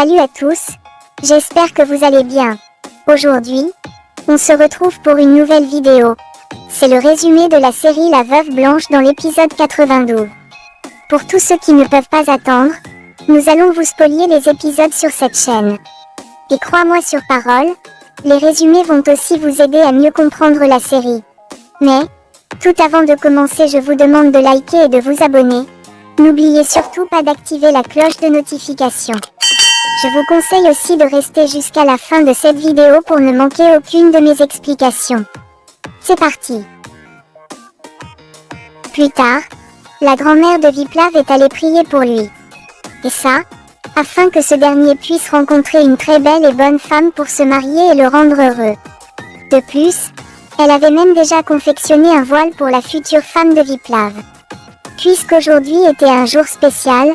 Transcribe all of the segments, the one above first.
Salut à tous, j'espère que vous allez bien. Aujourd'hui, on se retrouve pour une nouvelle vidéo. C'est le résumé de la série La Veuve Blanche dans l'épisode 92. Pour tous ceux qui ne peuvent pas attendre, nous allons vous spoiler les épisodes sur cette chaîne. Et crois-moi sur parole, les résumés vont aussi vous aider à mieux comprendre la série. Mais, tout avant de commencer, je vous demande de liker et de vous abonner. N'oubliez surtout pas d'activer la cloche de notification. Je vous conseille aussi de rester jusqu'à la fin de cette vidéo pour ne manquer aucune de mes explications. C'est parti. Plus tard, la grand-mère de Viplav est allée prier pour lui. Et ça, afin que ce dernier puisse rencontrer une très belle et bonne femme pour se marier et le rendre heureux. De plus, elle avait même déjà confectionné un voile pour la future femme de Viplav. Puisqu'aujourd'hui était un jour spécial,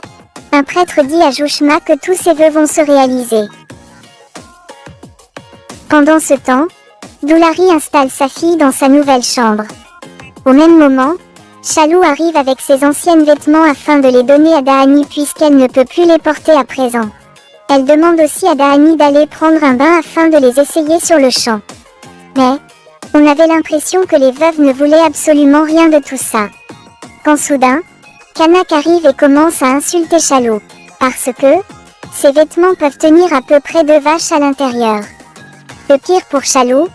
un prêtre dit à Jouchma que tous ses vœux vont se réaliser. Pendant ce temps, Doulari installe sa fille dans sa nouvelle chambre. Au même moment, Chalou arrive avec ses anciens vêtements afin de les donner à Dahani puisqu'elle ne peut plus les porter à présent. Elle demande aussi à Dahani d'aller prendre un bain afin de les essayer sur le champ. Mais, on avait l'impression que les veuves ne voulaient absolument rien de tout ça. Quand soudain, Kanak arrive et commence à insulter Chalou, parce que ses vêtements peuvent tenir à peu près 2 vaches à l'intérieur. Le pire pour Chalou,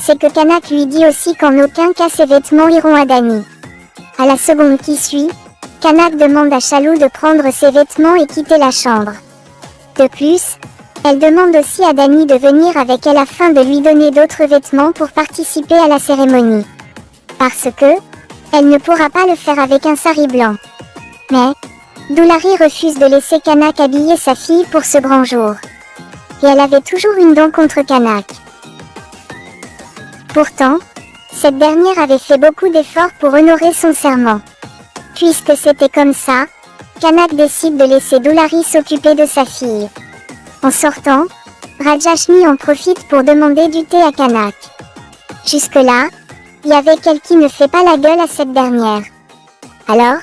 c'est que Kanak lui dit aussi qu'en aucun cas ses vêtements iront à Dani. À la seconde qui suit, Kanak demande à Chalou de prendre ses vêtements et quitter la chambre. De plus, elle demande aussi à Dani de venir avec elle afin de lui donner d'autres vêtements pour participer à la cérémonie. Parce que, elle ne pourra pas le faire avec un sari blanc. Mais, Doulari refuse de laisser Kanak habiller sa fille pour ce grand jour. Et elle avait toujours une dent contre Kanak. Pourtant, cette dernière avait fait beaucoup d'efforts pour honorer son serment. Puisque c'était comme ça, Kanak décide de laisser Doulari s'occuper de sa fille. En sortant, Rajashni en profite pour demander du thé à Kanak. Jusque-là, il y avait qu'elle qui ne fait pas la gueule à cette dernière. Alors,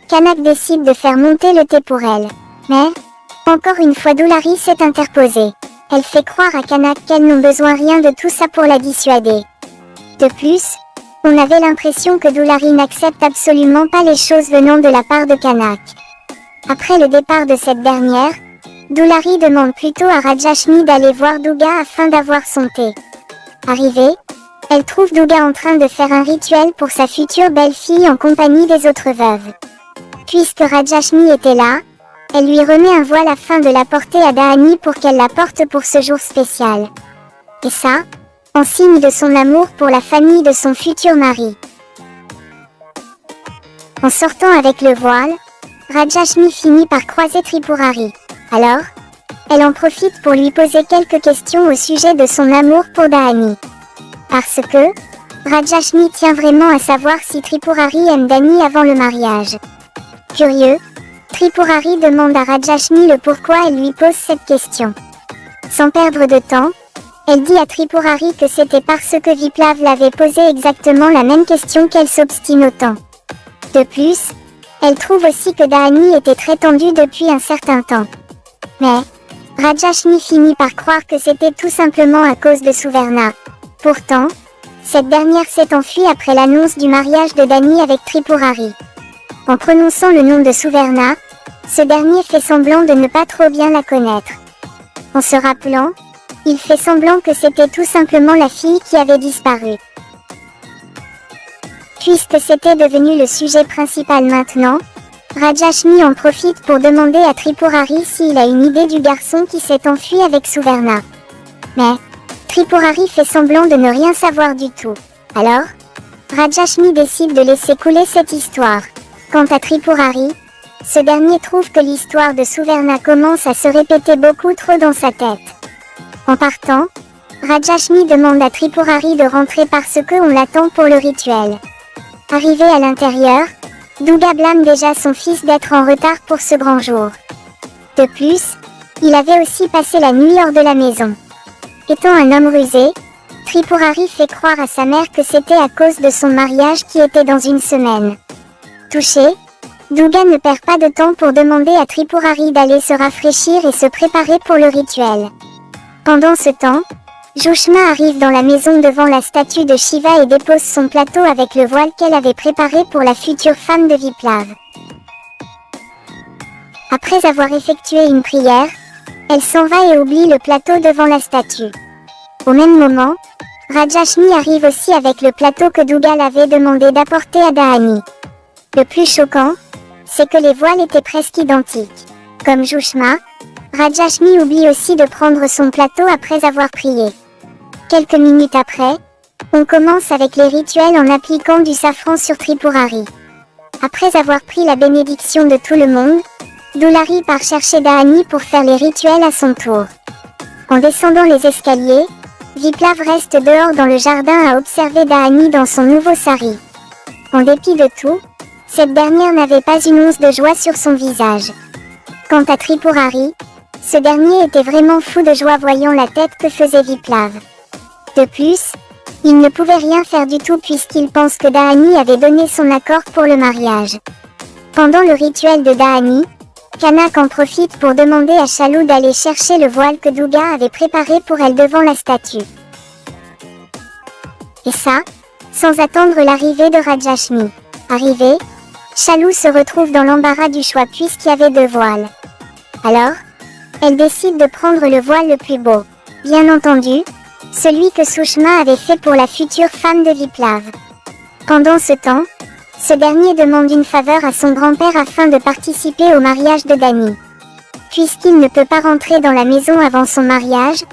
Kanak décide de faire monter le thé pour elle. Mais, encore une fois Doulari s'est interposée. Elle fait croire à Kanak qu'elles n'ont besoin rien de tout ça pour la dissuader. De plus, on avait l'impression que Doulari n'accepte absolument pas les choses venant de la part de Kanak. Après le départ de cette dernière, Doulari demande plutôt à Rajashni d'aller voir Douga afin d'avoir son thé. Arrivée, elle trouve Douga en train de faire un rituel pour sa future belle-fille en compagnie des autres veuves. Puisque Rajashni était là, elle lui remet un voile afin de la porter à Dahani pour qu'elle la porte pour ce jour spécial. Et ça, en signe de son amour pour la famille de son futur mari. En sortant avec le voile, Rajashni finit par croiser Tripurari. Alors, elle en profite pour lui poser quelques questions au sujet de son amour pour Dahani. Parce que, Rajashni tient vraiment à savoir si Tripurari aime Dani avant le mariage. Curieux, Tripurari demande à Rajashni le pourquoi elle lui pose cette question. Sans perdre de temps, elle dit à Tripurari que c'était parce que Viplav l'avait posé exactement la même question qu'elle s'obstine autant. De plus, elle trouve aussi que Dahani était très tendue depuis un certain temps. Mais, Rajashni finit par croire que c'était tout simplement à cause de Suverna. Pourtant, cette dernière s'est enfuie après l'annonce du mariage de Dani avec Tripurari. En prononçant le nom de Suverna, ce dernier fait semblant de ne pas trop bien la connaître. En se rappelant, il fait semblant que c'était tout simplement la fille qui avait disparu. Puisque c'était devenu le sujet principal maintenant, Rajashni en profite pour demander à Tripurari s'il a une idée du garçon qui s'est enfui avec Suverna. Mais, Tripurari fait semblant de ne rien savoir du tout. Alors, Rajashni décide de laisser couler cette histoire. Quant à Tripurari, ce dernier trouve que l'histoire de Suverna commence à se répéter beaucoup trop dans sa tête. En partant, Rajashni demande à Tripurari de rentrer parce qu'on l'attend pour le rituel. Arrivé à l'intérieur, Douga blâme déjà son fils d'être en retard pour ce grand jour. De plus, il avait aussi passé la nuit hors de la maison. Étant un homme rusé, Tripurari fait croire à sa mère que c'était à cause de son mariage qui était dans une semaine. Touchée, Douga ne perd pas de temps pour demander à Tripurari d'aller se rafraîchir et se préparer pour le rituel. Pendant ce temps, Jushma arrive dans la maison devant la statue de Shiva et dépose son plateau avec le voile qu'elle avait préparé pour la future femme de Viplav. Après avoir effectué une prière, elle s'en va et oublie le plateau devant la statue. Au même moment, Rajashni arrive aussi avec le plateau que Douga l'avait demandé d'apporter à Dahani. Le plus choquant, c'est que les voiles étaient presque identiques. Comme Jushma, Rajashni oublie aussi de prendre son plateau après avoir prié. Quelques minutes après, on commence avec les rituels en appliquant du safran sur Tripurari. Après avoir pris la bénédiction de tout le monde, Doulari part chercher Dahani pour faire les rituels à son tour. En descendant les escaliers, Viplav reste dehors dans le jardin à observer Dahani dans son nouveau sari. En dépit de tout, cette dernière n'avait pas une once de joie sur son visage. Quant à Tripurari, ce dernier était vraiment fou de joie voyant la tête que faisait Viplav. De plus, il ne pouvait rien faire du tout puisqu'il pense que Dahani avait donné son accord pour le mariage. Pendant le rituel de Dahani, Kanak en profite pour demander à Shalu d'aller chercher le voile que Douga avait préparé pour elle devant la statue. Et ça, sans attendre l'arrivée de Rajashni. Arrivée, Shalu se retrouve dans l'embarras du choix puisqu'il y avait 2 voiles. Alors, elle décide de prendre le voile le plus beau. Bien entendu, celui que Sushma avait fait pour la future femme de Viplav. Pendant ce temps, ce dernier demande une faveur à son grand-père afin de participer au mariage de Dani. Puisqu'il ne peut pas rentrer dans la maison avant son mariage,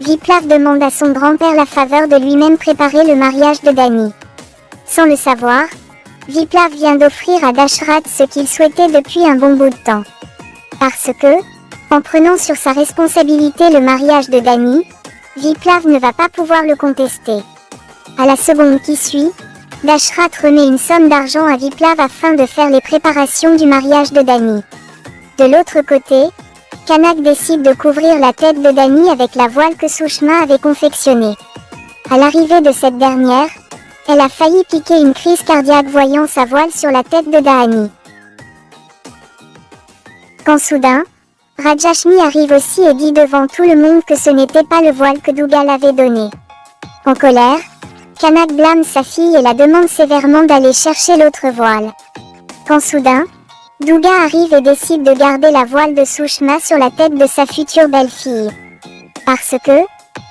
Viplav demande à son grand-père la faveur de lui-même préparer le mariage de Dani. Sans le savoir, Viplav vient d'offrir à Dashrath ce qu'il souhaitait depuis un bon bout de temps. Parce que, en prenant sur sa responsabilité le mariage de Dani, Viplav ne va pas pouvoir le contester. À la seconde qui suit, Dashrath remet une somme d'argent à Viplav afin de faire les préparations du mariage de Dani. De l'autre côté, Kanak décide de couvrir la tête de Dani avec la voile que Sushma avait confectionnée. À l'arrivée de cette dernière, elle a failli piquer une crise cardiaque voyant sa voile sur la tête de Dahani. Quand soudain, Rajashni arrive aussi et dit devant tout le monde que ce n'était pas le voile que Douga l'avait donné. En colère, Kanak blâme sa fille et la demande sévèrement d'aller chercher l'autre voile. Quand soudain, Douga arrive et décide de garder la voile de Sushma sur la tête de sa future belle-fille. Parce que,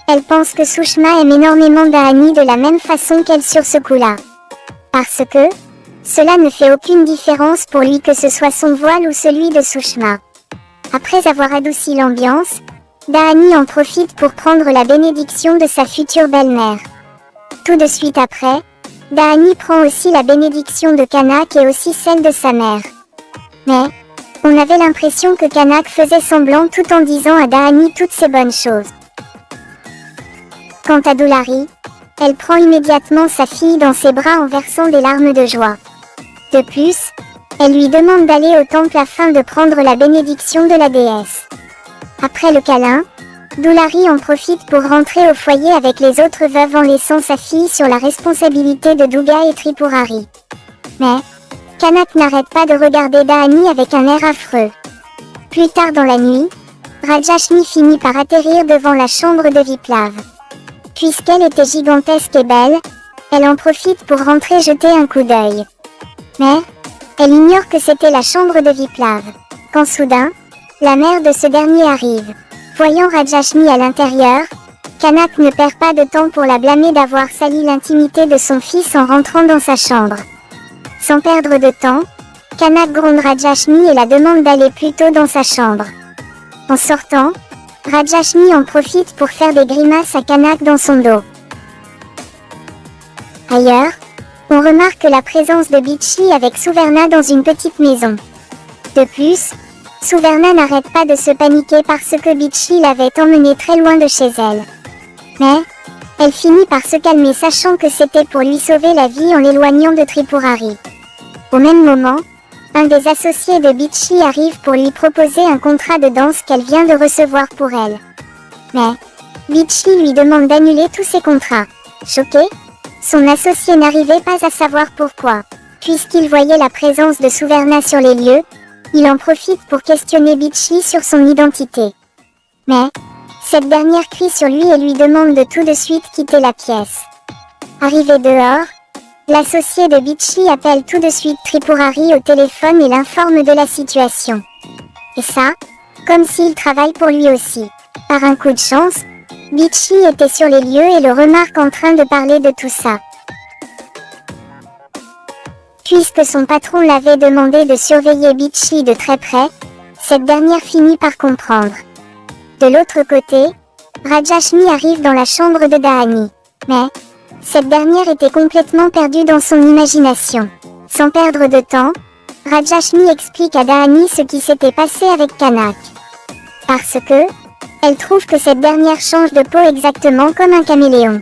elle pense que Sushma aime énormément Dahani de la même façon qu'elle sur ce coup-là. Parce que, cela ne fait aucune différence pour lui que ce soit son voile ou celui de Sushma. Après avoir adouci l'ambiance, Dahani en profite pour prendre la bénédiction de sa future belle-mère. Tout de suite après, Dahani prend aussi la bénédiction de Kanak et aussi celle de sa mère. Mais, on avait l'impression que Kanak faisait semblant tout en disant à Dahani toutes ces bonnes choses. Quant à Doulari, elle prend immédiatement sa fille dans ses bras en versant des larmes de joie. De plus, elle lui demande d'aller au temple afin de prendre la bénédiction de la déesse. Après le câlin, Doulari en profite pour rentrer au foyer avec les autres veuves en laissant sa fille sur la responsabilité de Douga et Tripurari. Mais, Kanak n'arrête pas de regarder Dahani avec un air affreux. Plus tard dans la nuit, Rajashni finit par atterrir devant la chambre de Viplav. Puisqu'elle était gigantesque et belle, elle en profite pour rentrer jeter un coup d'œil. Mais, elle ignore que c'était la chambre de Viplav. Quand soudain, la mère de ce dernier arrive. Voyant Rajashni à l'intérieur, Kanak ne perd pas de temps pour la blâmer d'avoir sali l'intimité de son fils en rentrant dans sa chambre. Sans perdre de temps, Kanak gronde Rajashni et la demande d'aller plus tôt dans sa chambre. En sortant, Rajashni en profite pour faire des grimaces à Kanak dans son dos. Ailleurs, on remarque la présence de Bichli avec Suverna dans une petite maison. De plus, Suverna n'arrête pas de se paniquer parce que Bichli l'avait emmenée très loin de chez elle. Mais, elle finit par se calmer sachant que c'était pour lui sauver la vie en l'éloignant de Tripurari. Au même moment, un des associés de Bichli arrive pour lui proposer un contrat de danse qu'elle vient de recevoir pour elle. Mais, Bichli lui demande d'annuler tous ses contrats. Choqué, son associé n'arrivait pas à savoir pourquoi. Puisqu'il voyait la présence de Suverna sur les lieux, il en profite pour questionner Beachley sur son identité. Mais, cette dernière crie sur lui et lui demande de tout de suite quitter la pièce. Arrivé dehors, l'associé de Beachley appelle tout de suite Tripurari au téléphone et l'informe de la situation. Et ça, comme s'il travaille pour lui aussi. Par un coup de chance, Beachley était sur les lieux et le remarque en train de parler de tout ça. Puisque son patron l'avait demandé de surveiller Beachley de très près, cette dernière finit par comprendre. De l'autre côté, Rajashmi arrive dans la chambre de Dahani. Mais, cette dernière était complètement perdue dans son imagination. Sans perdre de temps, Rajashmi explique à Dahani ce qui s'était passé avec Kanak. Parce que, elle trouve que cette dernière change de peau exactement comme un caméléon.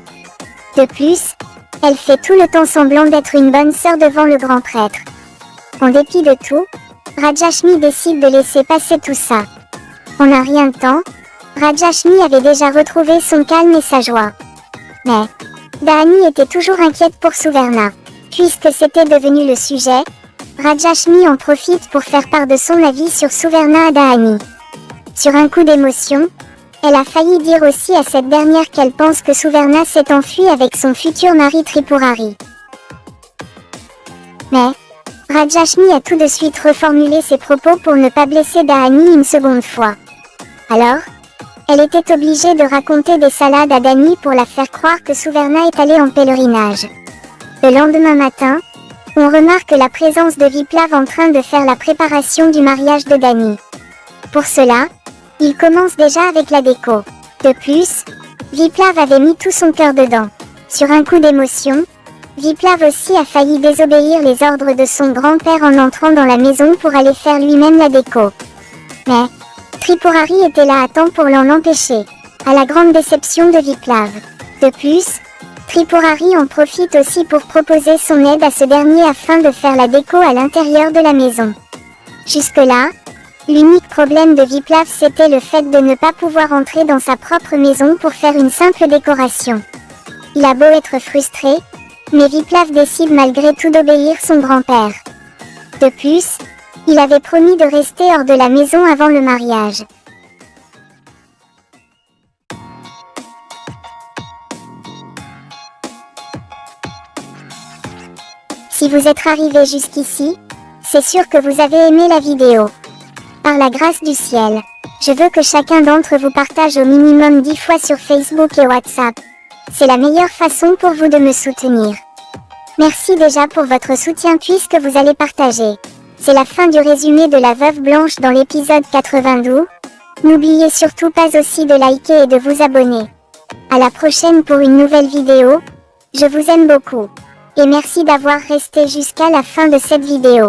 De plus, elle fait tout le temps semblant d'être une bonne sœur devant le grand prêtre. En dépit de tout, Rajashmi décide de laisser passer tout ça. En un rien de temps, Rajashmi avait déjà retrouvé son calme et sa joie. Mais, Dahani était toujours inquiète pour Suverna. Puisque c'était devenu le sujet, Rajashmi en profite pour faire part de son avis sur Suverna à Dahani. Sur un coup d'émotion, elle a failli dire aussi à cette dernière qu'elle pense que Suverna s'est enfuie avec son futur mari Tripurari. Mais, Rajashmi a tout de suite reformulé ses propos pour ne pas blesser Dahani une seconde fois. Alors, elle était obligée de raconter des salades à Dani pour la faire croire que Suverna est allée en pèlerinage. Le lendemain matin, on remarque la présence de Viplav en train de faire la préparation du mariage de Dani. Pour cela, il commence déjà avec la déco. De plus, Viplav avait mis tout son cœur dedans. Sur un coup d'émotion, Viplav aussi a failli désobéir les ordres de son grand-père en entrant dans la maison pour aller faire lui-même la déco. Mais, Tripurari était là à temps pour l'en empêcher, à la grande déception de Viplav. De plus, Tripurari en profite aussi pour proposer son aide à ce dernier afin de faire la déco à l'intérieur de la maison. Jusque-là, l'unique problème de Viplav c'était le fait de ne pas pouvoir entrer dans sa propre maison pour faire une simple décoration. Il a beau être frustré, mais Viplav décide malgré tout d'obéir son grand-père. De plus, il avait promis de rester hors de la maison avant le mariage. Si vous êtes arrivé jusqu'ici, c'est sûr que vous avez aimé la vidéo. Par la grâce du ciel, je veux que chacun d'entre vous partage au minimum 10 fois sur Facebook et WhatsApp. C'est la meilleure façon pour vous de me soutenir. Merci déjà pour votre soutien puisque vous allez partager. C'est la fin du résumé de la Veuve Blanche dans l'épisode 92. N'oubliez surtout pas aussi de liker et de vous abonner. À la prochaine pour une nouvelle vidéo. Je vous aime beaucoup. Et merci d'avoir resté jusqu'à la fin de cette vidéo.